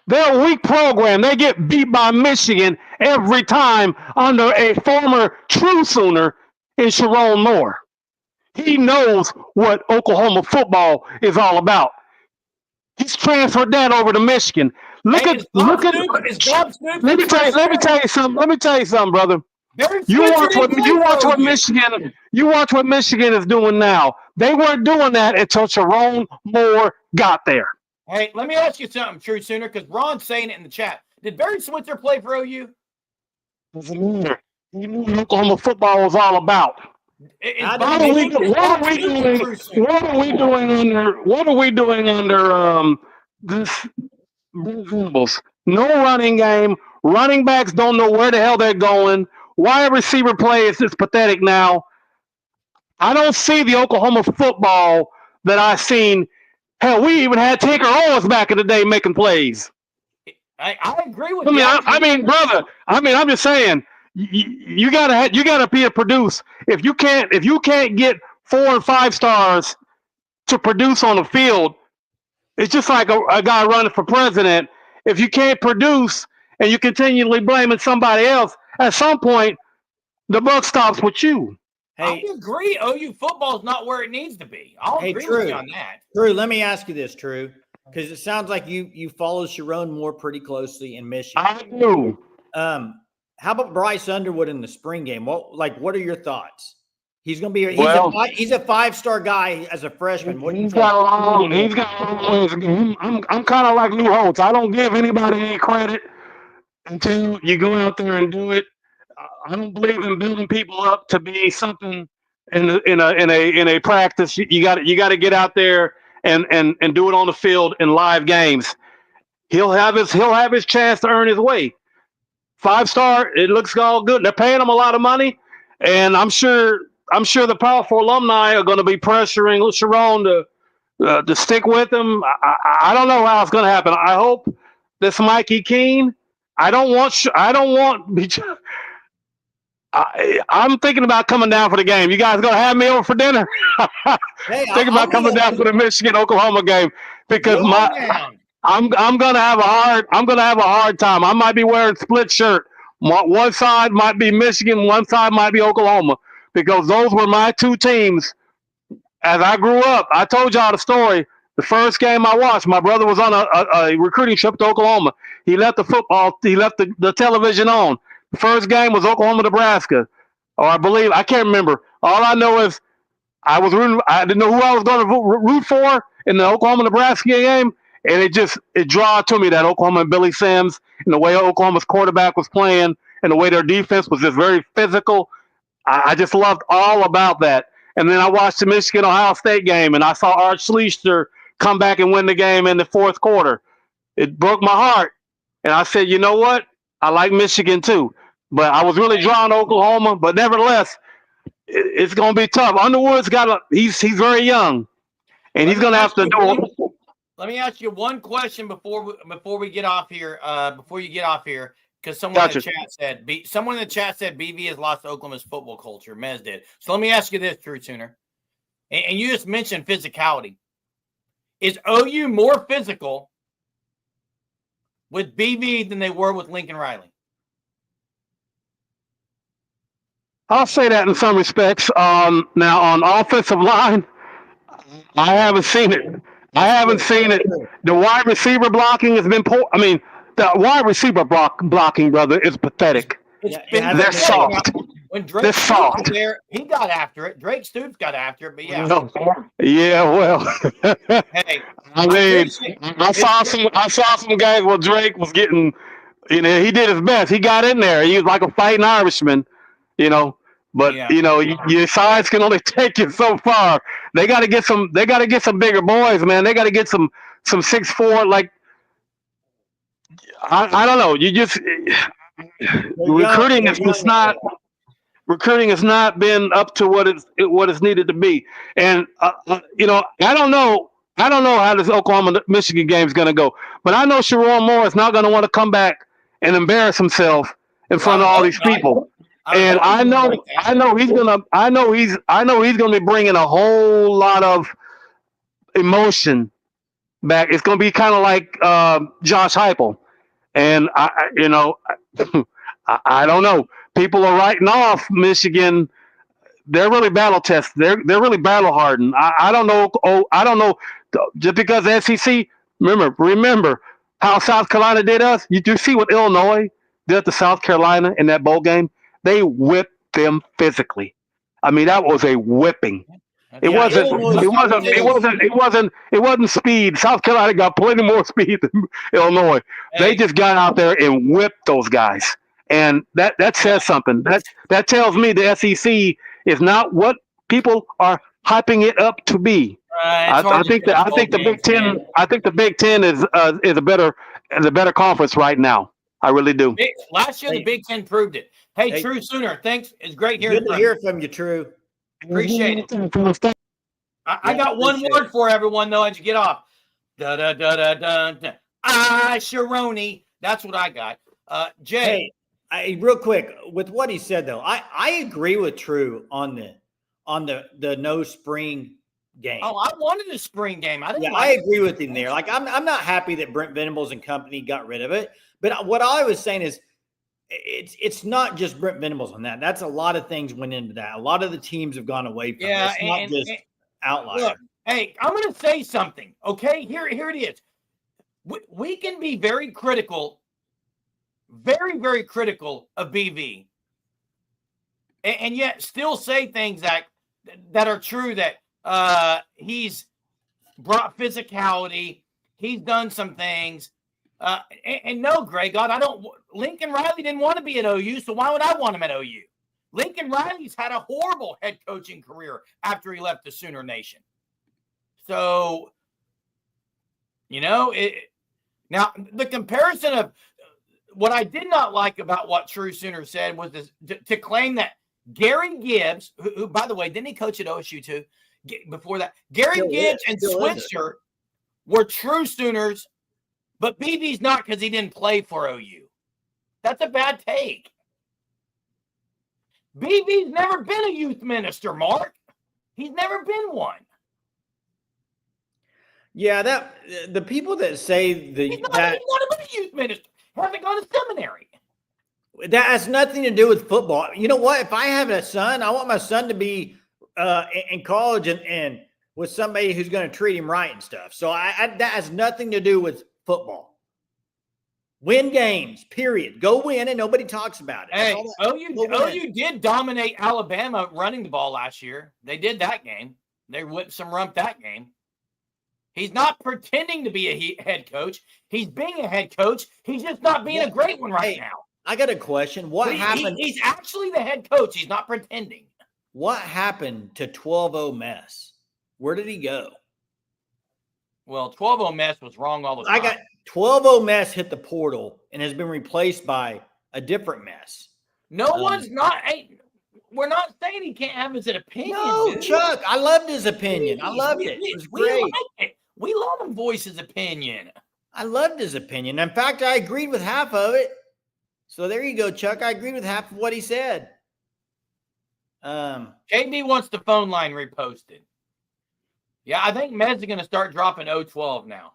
They're a weak program. They get beat by Michigan every time under a former True Sooner in Sharon Moore. He knows what Oklahoma football is all about. He's transferred that over to Michigan. Let me tell you something, brother. You watch what Michigan is doing now. They weren't doing that until Sharon Moore got there. Hey, let me ask you something, True Sooner, because Ron's saying it in the chat. Did Barry Switzer play for OU? Doesn't matter. He knew what Oklahoma football was all about. How do What we are make we, it? what are we doing? What are we doing under? What are we doing under this Venables? No running game. Running backs don't know where the hell they're going. Wide receiver play is just pathetic now. I don't see the Oklahoma football that I've seen. Hell, we even had Tinker Owens back in the day making plays. I agree with I you. mean, I mean, brother. I mean, I'm just saying. You gotta be a produce. If you can't get 4 and 5 stars to produce on the field, it's just like a guy running for president. If you can't produce and you continually blaming somebody else, at some point the buck stops with you. Hey, I agree. OU football is not where it needs to be. I'll agree with you on that. Drew, let me ask you this, Drew, because it sounds like you follow Sharon Moore pretty closely in Michigan. I do. How about Bryce Underwood in the spring game? What are your thoughts? He's going to be he's a 5-star guy as a freshman. He's got a long ways. I'm kind of like Lou Holtz. I don't give anybody any credit until you go out there and do it. I don't believe in building people up to be something in a practice. You got to get out there and do it on the field in live games. He'll have his chance to earn his way. 5-star, it looks all good. They're paying him a lot of money, and I'm sure the powerful alumni are going to be pressuring Sharon to stick with him. I don't know how it's going to happen. I hope this Mikey Keene. I'm thinking about coming down for the game. You guys gonna have me over for dinner? Thinking about coming down for the Michigan Oklahoma game because I'm gonna have a hard time. I might be wearing split shirt. One side might be Michigan, one side might be Oklahoma, because those were my two teams as I grew up. I told y'all the story. The first game I watched, my brother was on a recruiting trip to Oklahoma. He left the television on. The first game was Oklahoma, Nebraska, or I can't remember. All I know is I didn't know who I was going to root for in the Oklahoma, Nebraska game, and it draw to me that Oklahoma and Billy Sims and the way Oklahoma's quarterback was playing and the way their defense was just very physical. I just loved all about that. And then I watched the Michigan Ohio State game, and I saw Art Schlichter come back and win the game in the fourth quarter. It broke my heart, and I said, you know what? I like Michigan too, but I was really drawn to Oklahoma. But nevertheless, it's going to be tough. Underwood's he's very young, and he's going to have to do. Let me ask you one question before we get off here. Before you get off here, because someone in the chat said BV has lost Oklahoma's football culture. Mez did. So let me ask you this, True Tuner, and you just mentioned physicality. Is OU more physical with BV than they were with Lincoln Riley? I'll say that in some respects. Now on offensive line, I haven't seen it. The wide receiver blocking has been poor. I mean, the wide receiver blocking, brother, is pathetic. They're soft. When Drake Stoops was there, he got after it. Drake Stoops got after it, but yeah. No. Yeah, well. Hey, I mean, I saw some guys where Drake was getting, he did his best. He got in there. He was like a fighting Irishman, But your size can only take you so far. They got to get some bigger boys, man. They got to get some 6'4", like I don't know. You just recruiting has not been up to what it's needed to be. And I don't know how this Oklahoma Michigan game is going to go, but I know Sharon Moore is not going to want to come back and embarrass himself in front of all these people. And I know he's gonna be bringing a whole lot of emotion back. It's gonna be kind of like Josh Heupel, and I don't know. People are writing off Michigan. They're really battle tested. They're really battle hardened. I don't know. I don't know. Just because the SEC. Remember how South Carolina did us. You do see what Illinois did to South Carolina in that bowl game. They whipped them physically. I mean, that was a whipping. It wasn't speed. South Carolina got plenty more speed than Illinois. They just got out there and whipped those guys. And that says something. That tells me the SEC It's not what people are hyping it up to be. It's I, hard I to think pick that I bowl think the games, Big Ten. man. I think the Big Ten is a better conference right now. I really do. Last year, the Hey, Big Ten proved it. Hey, hey, True Sooner, thanks. It's great hearing good to from hear you. from you, True. Appreciate it. I Yeah, got one appreciate word it. for everyone, though, as you get off. Da da da da da da. Sharoni. That's what I got. Jay. Hey, real quick with what he said though, I agree with True on the no spring game. Oh, I wanted a spring game. I didn't Yeah, like I it. agree with him there. Like I'm not happy that Brent Venables and company got rid of it, but what I was saying is it's not just Brent Venables on that. That's a lot of things went into that. A lot of the teams have gone away from it. Yeah, It's not just outliers. look, hey, I'm going to say something. Okay, here it is. We can be very critical, very, very critical of BV, and yet still say things that are true. That he's brought physicality. He's done some things. And no, Greg, God, I don't. Lincoln Riley didn't want to be at OU, so why would I want him at OU? Lincoln Riley's had a horrible head coaching career after he left the Sooner Nation. So, now the comparison of what I did not like about what True Sooner said was this, to claim that Gary Gibbs, who by the way, didn't he coach at OSU too? Before that, Gary Gibbs and Switzer were True Sooners, but BB's not because he didn't play for OU. That's a bad take. BB's never been a youth minister, Mark. He's never been one. Yeah, that the people that say He's not even want to be a youth minister. Haven't gone to seminary. that has nothing to do with football. You know what? If I have a son, I want my son to be in college and with somebody who's going to treat him right and stuff. So that has nothing to do with football. Win games, period. Go win, and nobody talks about it. Hey, OU did dominate Alabama running the ball last year. They did that game. They whipped some rump that game. He's not pretending to be a head coach. He's being a head coach. He's just not being a great one right now. I got a question. What happened? He's actually the head coach. He's not pretending. What happened to 12-0 Mess? Where did he go? Well, 12-0 Mess was wrong all the time. I got 12-0 Mess hit the portal and has been replaced by a different Mess. No one's not. Hey, we're not saying he can't have his opinion. No, dude. Chuck, I loved his opinion. I loved it. It was great. We let him voice his opinion. I loved his opinion. In fact, I agreed with half of it. So there you go, Chuck. I agreed with half of what he said. KB wants the phone line reposted. Yeah, I think Mez is going to start dropping 012 now.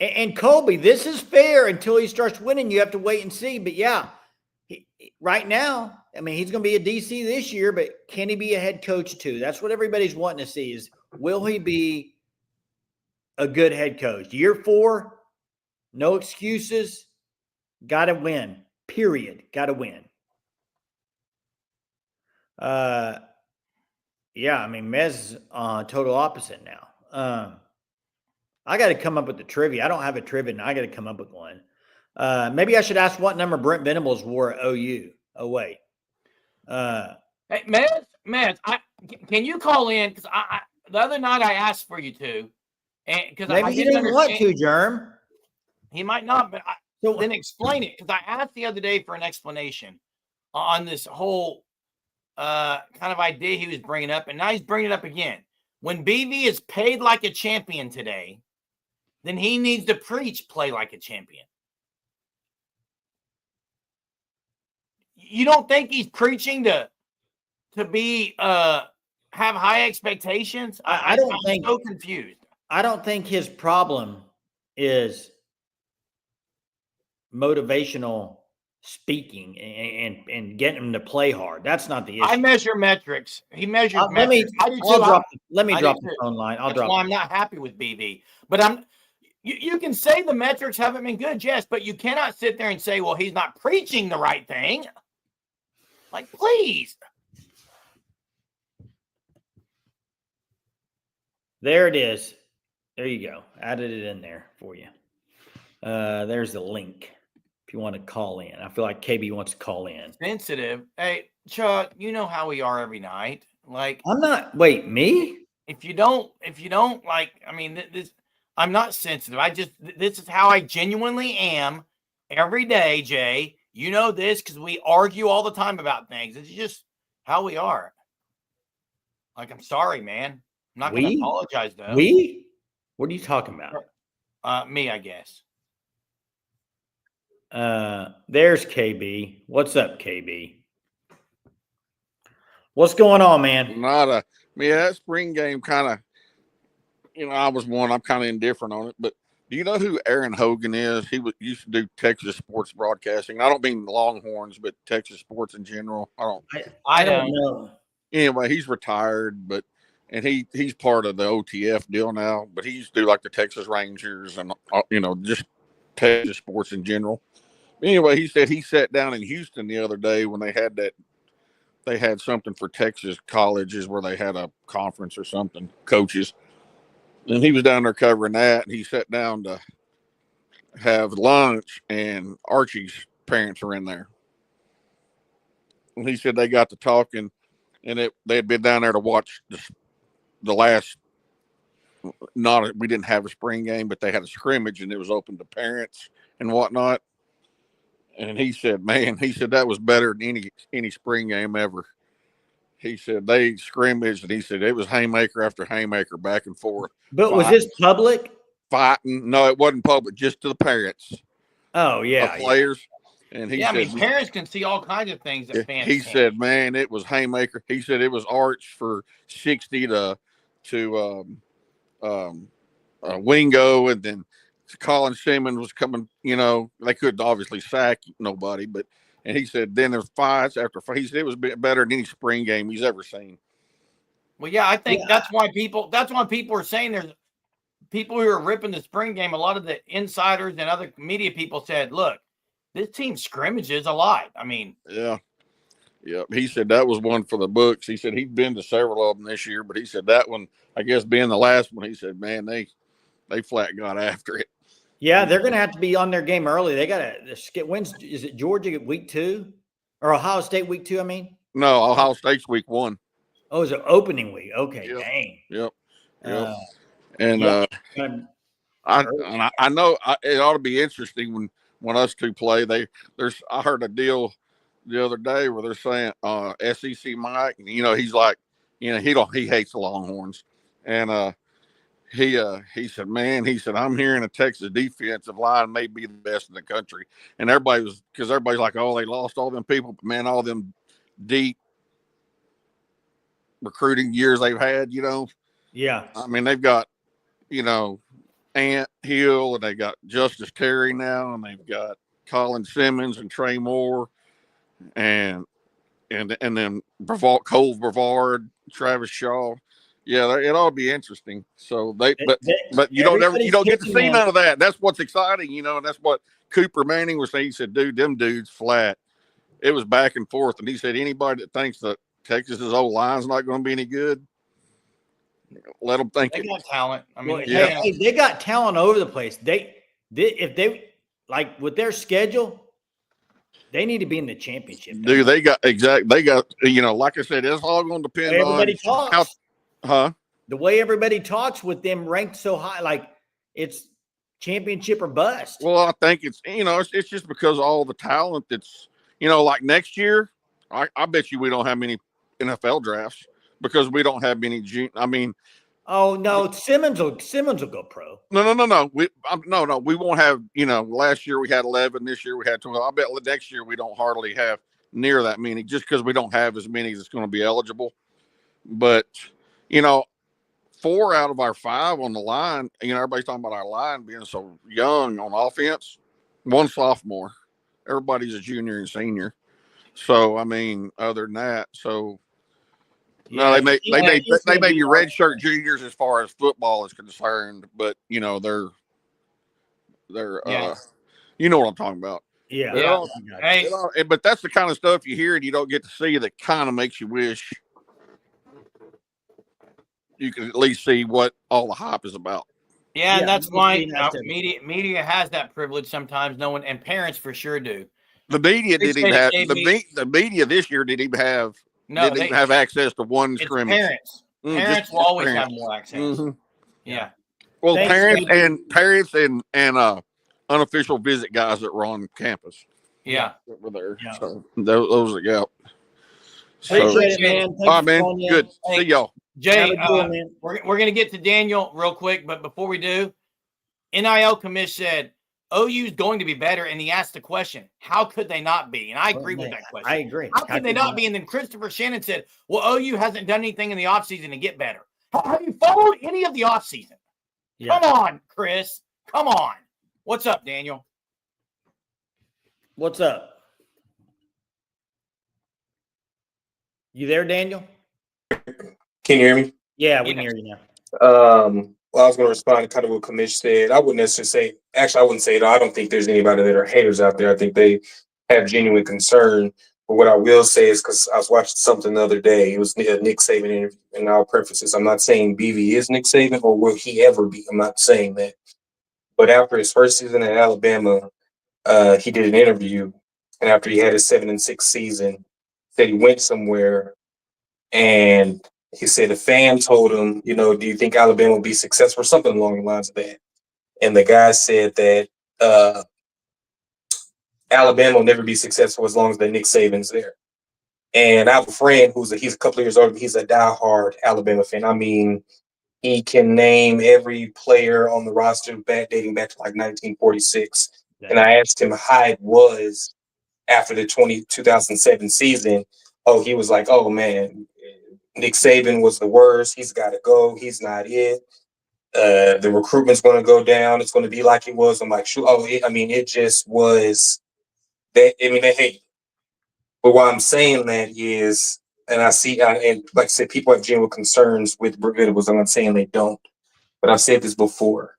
And Colby, this is fair until he starts winning. You have to wait and see. But yeah, right now, I mean, he's going to be a DC this year, but can he be a head coach too? That's what everybody's wanting to see is, will he be a good head coach? Year 4, no excuses. Got to win, period. Got to win. Yeah, I mean, Mez is total opposite now. I got to come up with the trivia. I don't have a trivia, and I got to come up with one. Maybe I should ask what number Brent Venables wore at OU. Oh, wait. Hey, Mez, can you call in? Because the other night I asked for you to. And maybe he didn't want to, Germ. He might not, but then explain it. Because I asked the other day for an explanation on this whole kind of idea he was bringing up, and now he's bringing it up again. When BV is paid like a champion today, then he needs to preach play like a champion. You don't think he's preaching to be have high expectations? I don't think. I'm so confused. I don't think his problem is motivational speaking and getting him to play hard. That's not the issue. I measure metrics. He measures metrics. Let me drop the phone line. That's why I'm not happy with BV. But you can say the metrics haven't been good, yes, but you cannot sit there and say, well, he's not preaching the right thing. Like, please. There it is. There you go. Added it in there for you. There's the link. if you want to call in. I feel like KB wants to call in. Sensitive. Hey, Chuck, you know how we are every night. Like, I'm not. Wait, me? if you don't like, I mean, this, I'm not sensitive. This is how I genuinely am every day, Jay. You know this because we argue all the time about things. It's just how we are. Like, I'm sorry, man. I'm not going to apologize, though. We? What are you talking about? Me, I guess. There's KB. What's up, KB? What's going on, man? That spring game kind of, I'm kind of indifferent on it, but do you know who Aaron Hogan is? He used to do Texas sports broadcasting. I don't mean Longhorns, but Texas sports in general. I don't know. Anyway, he's retired, and he's part of the OTF deal now, but he used to do like the Texas Rangers and, just Texas sports in general. Anyway, he said he sat down in Houston the other day when they had something for Texas colleges where they had a conference or something, coaches. And he was down there covering that, and he sat down to have lunch, and Archie's parents are in there. And he said they got to talking, and they had been down there to watch the last, we didn't have a spring game, but they had a scrimmage, and it was open to parents and whatnot. And he said, that was better than any spring game ever. He said they scrimmaged, and he said it was haymaker after haymaker, back and forth. But was this public? Fighting? No, it wasn't public, just to the parents. Oh, yeah. Players. And he said, parents can see all kinds of things that fans He can't. said, man, it was haymaker. He said it was arch for 60 to Wingo, and then Colin Simmons was coming. They couldn't obviously sack nobody, but. And he said, then there's fights after fight. He said it was better than any spring game he's ever seen. Well, yeah, I think that's why people are saying there's people who are ripping the spring game. A lot of the insiders and other media people said, look, this team scrimmages a lot. I mean, yeah. He said that was one for the books. He said he'd been to several of them this year, but he said that one, I guess being the last one, he said, man, they flat got after it. Yeah, they're going to have to be on their game early. They got to skip. When's is it Georgia week 2 or Ohio State week 2? I mean, no, Ohio State's week 1. Oh, it's an opening week. Okay, yep. Dang. Yep. I know it ought to be interesting when us two play. I heard a deal the other day where they're saying SEC Mike, he's like, he hates the Longhorns, and he said, man, I'm hearing a Texas defensive line may be the best in the country. And everybody's like, oh, they lost all them people, but man, all them deep recruiting years they've had, Yeah. I mean, they've got, Ant Hill, and they got Justice Terry now, and they've got Colin Simmons and Trey Moore, and then Cole Brevard, Travis Shaw. Yeah, it ought to be interesting. So but you don't get to see none of that. That's what's exciting, and that's what Cooper Manning was saying. He said, dude, them dudes flat. It was back and forth. And he said, anybody that thinks that Texas's old line's not going to be any good, let them think they got talent. I mean, they got talent over the place. If they like with their schedule, they need to be in the championship. Dude, they got, like I said, it's all going to depend on the way everybody talks with them ranked so high, like it's championship or bust. Well, I think it's it's just because of all the talent that's like next year. I bet you we don't have many NFL drafts because we don't have many. Oh no, Simmons will go pro. No. We won't have. Last year we had 11. This year we had 12. I bet next year we don't hardly have near that many, just because we don't have as many that's going to be eligible. But 4 out of our 5 on the line. Everybody's talking about our line being so young on offense. 1 sophomore. Everybody's a junior and senior. So I mean, other than that, no, they may be redshirt juniors as far as football is concerned, but they're you know what I'm talking about. Yeah. But that's the kind of stuff you hear and you don't get to see that kind of makes you wish you could at least see what all the hype is about. Yeah, and that's it's why being nice to- media has that privilege sometimes. No one, and parents for sure do. The media didn't even Appreciate have it, JB. the media this year didn't even have No, didn't even have access to one it's scrimmage. parents. Just Parents will always parents. have more access. Mhm. Yeah. Well, Thanks, parents and unofficial visit guys that were on campus Yeah. that were there. Yeah. So those yeah. Appreciate it, appreciate man. it. Thanks All right, for man. calling in. Good. Hey, See y'all. Jay, Have a good one, man. we're going to get to Daniel real quick, but before we do, NIL commish said OU's going to be better, and he asked the question, how could they not be? And I agree with that question. I agree. How could they not be? And then Christopher Shannon said, well, OU hasn't done anything in the offseason to get better. Have you followed any of the offseason? Yeah. Come on, Chris. Come on. What's up, Daniel? What's up? You there, Daniel? Can you hear me? Yeah, we Yes. can hear you now. Well, I was going to respond to kind of what Kamish said. I wouldn't necessarily say, actually, I wouldn't say it. I don't think there's anybody that are haters out there. I think they have genuine concern. But what I will say is, because I was watching something the other day, it was a Nick Saban interview, and I'll preface this. I'm not saying BV is Nick Saban or will he ever be. I'm not saying that. But after his first season at Alabama, he did an interview, and after he had his 7-6 season, said he went somewhere, and he said a fan told him, do you think Alabama will be successful or something along the lines of that? And the guy said that Alabama will never be successful as long as the Nick Saban's there. And I have a friend he's a couple of years older. He's a diehard Alabama fan. I mean, he can name every player on the roster dating back to like 1946. Yeah. And I asked him how it was after the 2007 season. Oh, he was like, oh man, Nick Saban was the worst. He's got to go. He's not it. The recruitment's going to go down. It's going to be like it was. I'm like, shoot. It just was. They hate it. But why I'm saying that is, and I see, and like I said, people have genuine concerns with Brent Venables. I'm not saying they don't, but I've said this before.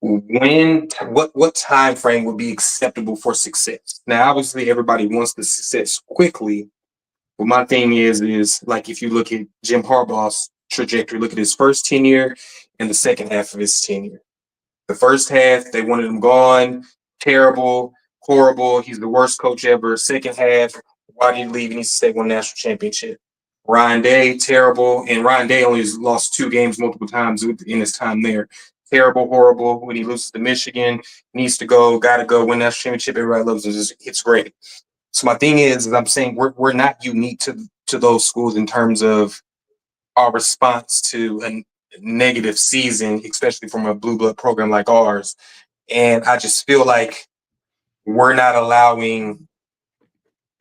What time frame would be acceptable for success? Now, obviously, everybody wants the success quickly. But my thing is like if you look at Jim Harbaugh's trajectory, look at his first tenure and the second half of his tenure. The first half, they wanted him gone, terrible, horrible. He's the worst coach ever. Second half, why did he leave? He needs to stay, won a national championship. Ryan Day, terrible. And Ryan Day only has lost 2 games multiple times in his time there. Terrible, horrible. When he loses to Michigan, needs to go, got to go, win that championship. Everybody loves it. It's great. So my thing is I'm saying we're not unique to those schools in terms of our response to a negative season, especially from a blue blood program like ours. And I just feel like we're not allowing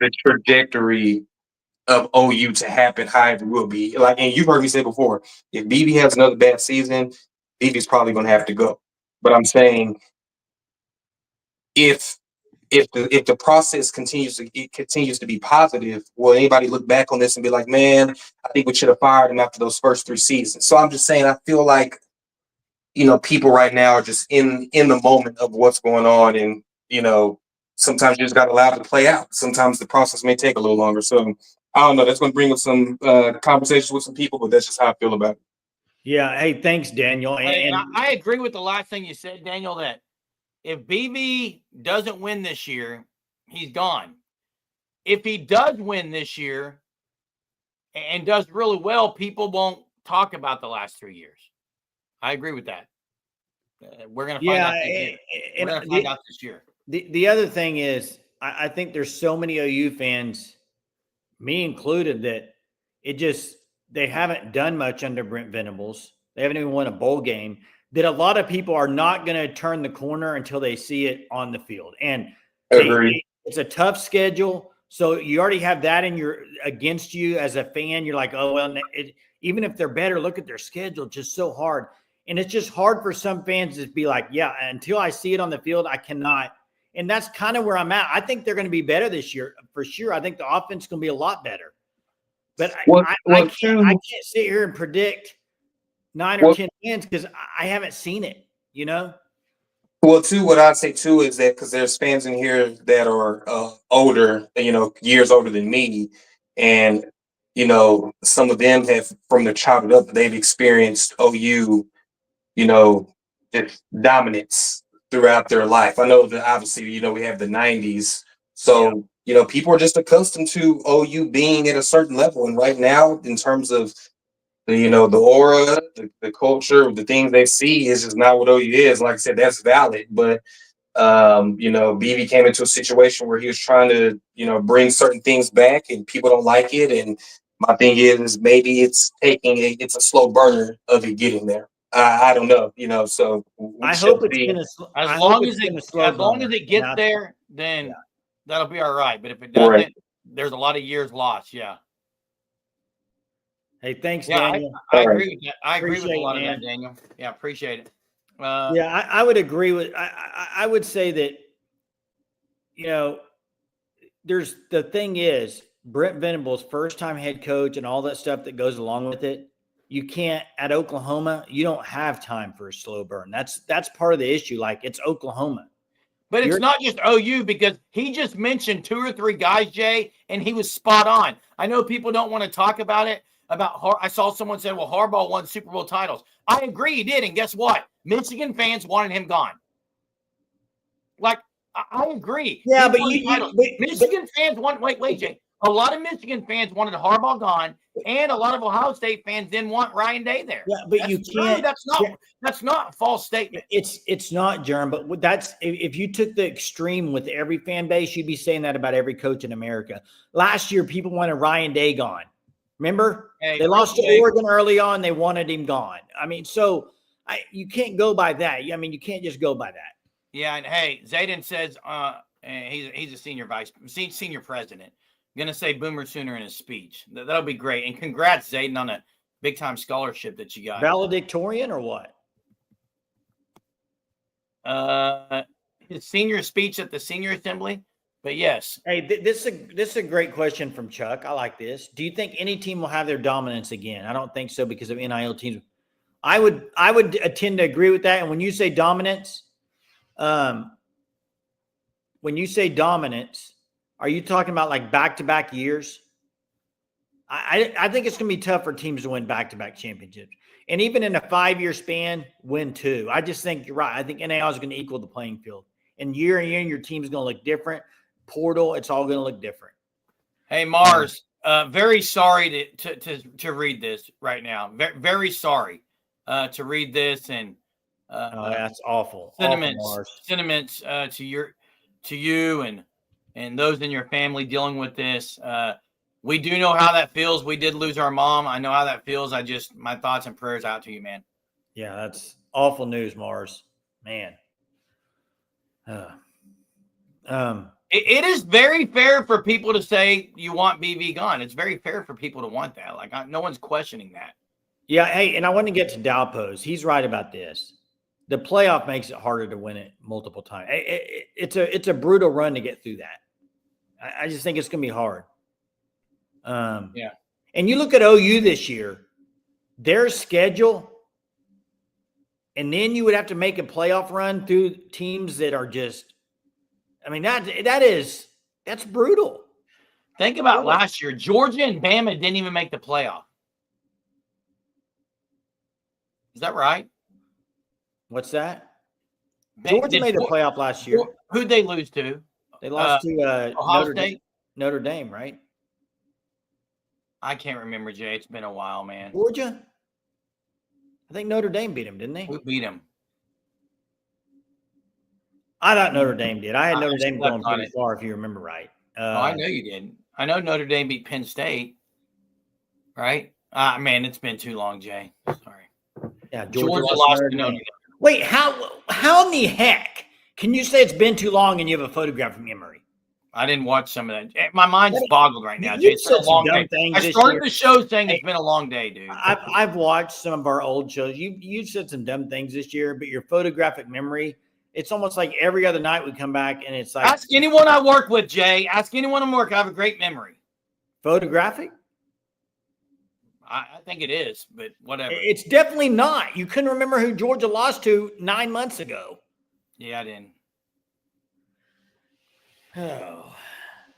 the trajectory of OU to happen however it will be. Like, and you've heard me say before, if BB has another bad season, BB's probably going to have to go. But I'm saying if the process continues to be positive, will anybody look back on this and be like, man, I think we should have fired him after those first 3 seasons? So I'm just saying, I feel like, people right now are just in the moment of what's going on, and sometimes you just got to allow it to play out. Sometimes the process may take a little longer. So I don't know. That's going to bring up some conversations with some people, but that's just how I feel about it. Yeah. Hey, thanks, Daniel. And I agree with the last thing you said, Daniel, that if BB doesn't win this year, he's gone. If he does win this year and does really well, people won't talk about the last 3 years. I agree with that. We're going to find out this year. We're going to find out this year. The other thing is, I think there's so many OU fans, me included, that they haven't done much under Brent Venables. They haven't even won a bowl game. That a lot of people are not going to turn the corner until they see it on the field. And it's a tough schedule. So you already have that against you as a fan. You're like, oh, well, even if they're better, look at their schedule, just so hard. And it's just hard for some fans to be like, yeah, until I see it on the field, I cannot. And that's kind of where I'm at. I think they're going to be better this year for sure. I think the offense is going to be a lot better. But I can't sit here and predict 9 or 10 wins because I haven't seen it, Well, too, what I'd say too is that because there's fans in here that are older, years older than me, and some of them have, from their childhood up, they've experienced OU you know, just dominance throughout their life. I know that obviously, we have the 90s. So, people are just accustomed to OU being at a certain level. And right now, in terms of the aura, the culture, the things they see is just not what OU is. Like I said, that's valid. But BB came into a situation where he was trying to, bring certain things back and people don't like it. And my thing is maybe it's a slow burner of it getting there. I don't know, so we I shall hope it's see. gonna. As I hope long it's as it gonna slow as long as burner. it gets Now, there, then that'll be all right. But if it Right. doesn't, there's a lot of years lost. Yeah. hey, thanks, Yeah, Daniel. I All right. agree with that. I agree with a Appreciate it, lot of man. that, Daniel. Yeah, appreciate it. Yeah, I would agree with. I would say that there's the thing is Brent Venables, first time head coach, and all that stuff that goes along with it. You can't at Oklahoma. You don't have time for a slow burn. That's part of the issue. Like it's Oklahoma. But it's You're- not just OU because he just mentioned 2 or 3 guys, Jay, and he was spot on. I know people don't want to talk about it. I saw someone say, well, Harbaugh won Super Bowl titles. I agree he did. And guess what? Michigan fans wanted him gone. Like, I agree. Yeah, He but won you- titles. but- Michigan fans want, wait, Jay. A lot of Michigan fans wanted Harbaugh gone, and a lot of Ohio State fans didn't want Ryan Day there. Yeah, but That's you true. can't. That's not a false statement. It's not, Jerm, but that's if you took the extreme with every fan base, you'd be saying that about every coach in America. Last year, people wanted Ryan Day gone. Remember, Hey, they lost to Jay. Oregon early on. They wanted him gone. I mean, so you can't go by that. I mean, you can't just go by that. Yeah, and hey, Zayden says he's a senior president. Gonna say Boomer Sooner in his speech. That'll be great. And congrats, Zayden, on a big time scholarship that you got. Valedictorian or what? His senior speech at the senior assembly. But yes. Hey, this is a great question from Chuck. I like this. Do you think any team will have their dominance again? I don't think so because of NIL teams. I would tend to agree with that. And when you say dominance, are you talking about like back-to-back years? I think it's going to be tough for teams to win back-to-back championships. And even in a 5-year span, win 2. I just think you're right. I think NIL is going to equal the playing field. And year, your team's going to look different. Portal, it's all going to look different. Hey, Mars, very sorry to read this right now. Very, very sorry to read this. And that's awful. Sentiments to you and those in your family dealing with this. We do know how that feels. We did lose our mom. I know how that feels. My thoughts and prayers out to you, man. Yeah, that's awful news, Mars. Man. It is very fair for people to say you want BV gone. It's very fair for people to want that. Like no one's questioning that. Yeah. Hey, and I want to get to Dalpose. He's right about this. The playoff makes it harder to win it multiple times. It's a brutal run to get through that. I just think it's going to be hard. Yeah. And you look at OU this year, their schedule, and then you would have to make a playoff run through teams that are just, I mean, that's brutal. Think about last year. Georgia and Bama didn't even make the playoff. Is that right? What's that? Georgia made the playoff last year. Who'd they lose to? They lost to Ohio State? Notre Dame, right? I can't remember, Jay. It's been a while, man. Georgia? I think Notre Dame beat them, didn't they? Who beat them? I thought Notre Dame did. I had Notre Dame going pretty it. far, if you remember right. I know you did. I know Notre Dame beat Penn State, right? Man, it's been too long, Jay. Sorry. Yeah, Georgia lost to Notre Dame. Wait, how in the heck can you say it's been too long and you have a photograph from memory? I didn't watch some of that. My mind's boggled right now, You Jay. It's been a said some long dumb day. things I this started year. the show saying it's been a long day, dude. I've watched some of our old shows. You said some dumb things this year, but your photographic memory, it's almost like every other night we come back and it's like Ask anyone I work with, Jay. Ask anyone I work. I have a great memory. photographic. I think it is, but whatever. It's definitely not. You couldn't remember who Georgia lost to 9 months ago. Yeah, I didn't. Oh.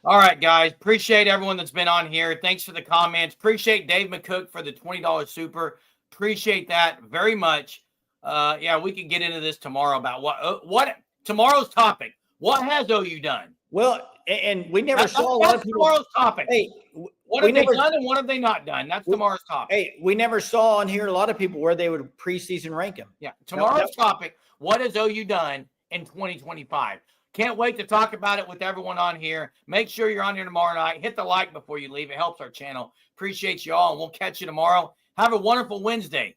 All right, guys. Appreciate everyone that's been on here. Thanks for the comments. Appreciate Dave McCook for the $20 super. Appreciate that very much. Yeah, we can get into this tomorrow about what tomorrow's topic. What has OU done? Well, and we never saw a lot That's of people. tomorrow's topic. Hey, what we have they never- done and what have they not done? That's tomorrow's topic. Hey, we never saw on here a lot of people where they would preseason rank him. Yeah, tomorrow's topic. What has OU done in 2025? Can't wait to talk about it with everyone on here. Make sure you're on here tomorrow night. Hit the like before you leave. It helps our channel. Appreciate you all, and we'll catch you tomorrow. Have a wonderful Wednesday.